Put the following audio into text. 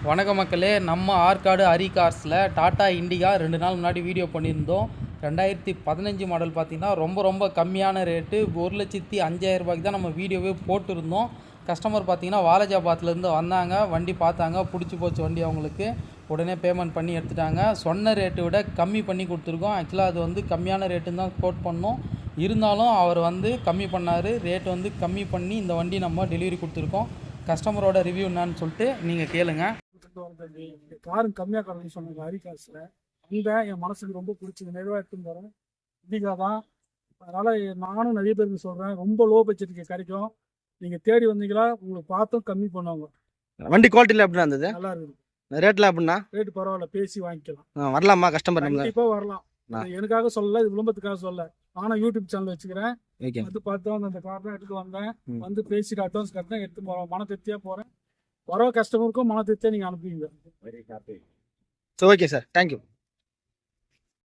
வணக்க மக்களே, நம்ம ஆற்காடு ஹரி கார்ஸில் டாட்டா இண்டிகா 2 நாள் முன்னாடி வீடியோ பண்ணியிருந்தோம். 2015 மாடல் பார்த்திங்கன்னா ரொம்ப கம்மியான ரேட்டு 1,05,000 ரூபாய்க்கு தான் நம்ம வீடியோவே போட்டிருந்தோம். கஸ்டமர் பார்த்திங்கன்னா வாலாஜாபாத்லேருந்து வந்தாங்க, வண்டி பார்த்தாங்க, பிடிச்சி போச்சு வண்டி அவங்களுக்கு. உடனே பேமெண்ட் பண்ணி எடுத்துட்டாங்க. சொன்ன ரேட்டை விட கம்மி பண்ணி கொடுத்துருக்கோம். ஆக்சுவலாக அது வந்து கம்மியான ரேட்டுன்னு தான் கோட் பண்ணோம். இருந்தாலும் அவர் வந்து கம்மி பண்ணார். ரேட் வந்து கம்மி பண்ணி இந்த வண்டி நம்ம டெலிவரி கொடுத்துருக்கோம். கஸ்டமரோட ரிவ்யூ என்னன்னு சொல்லிட்டு நீங்கள் கேளுங்க. காரும் கம்மியாக காரணம் சொன்னாங்க ஹரி கார்ஸில். அந்த என் மனசுக்கு ரொம்ப பிடிச்சது, நிறைவாக எடுத்துன்னு போகிறேன். இண்டிகா தான். அதனால் நானும் நிறைய பேருக்கு சொல்கிறேன், ரொம்ப லோ பட்ஜெட்டுக்கு கிடைக்கும். நீங்கள் தேடி வந்தீங்களா, உங்களுக்கு பார்த்தும் கம்மி பண்ணுவாங்க. வண்டி குவாலிட்டியில் எப்படின்னா இருந்தது? நல்லா இருக்குது. ரேட்டில் எப்படின்னா? ரேட்டு பரவாயில்ல, பேசி வாங்கிக்கலாம். வரலாமா கஸ்டமர்? கண்டிப்பாக வரலாம். எனக்காக சொல்லலை, இது விளம்பரத்துக்காக சொல்ல. நானும் யூடியூப் சேனல் வச்சுக்கிறேன். வந்து பார்த்தோம், அந்த கார் தான் எடுத்துட்டு வந்தேன். வந்து பேசிட்டு அட்வான்ஸ் கட்டினேன், எடுத்து போகிறோம். மன திருப்தியாக போகிறேன். வர கஸ்டமருக்கும் மன திருப்தியாக நீங்கள் அனுப்புவீங்க. So okay sir, thank you.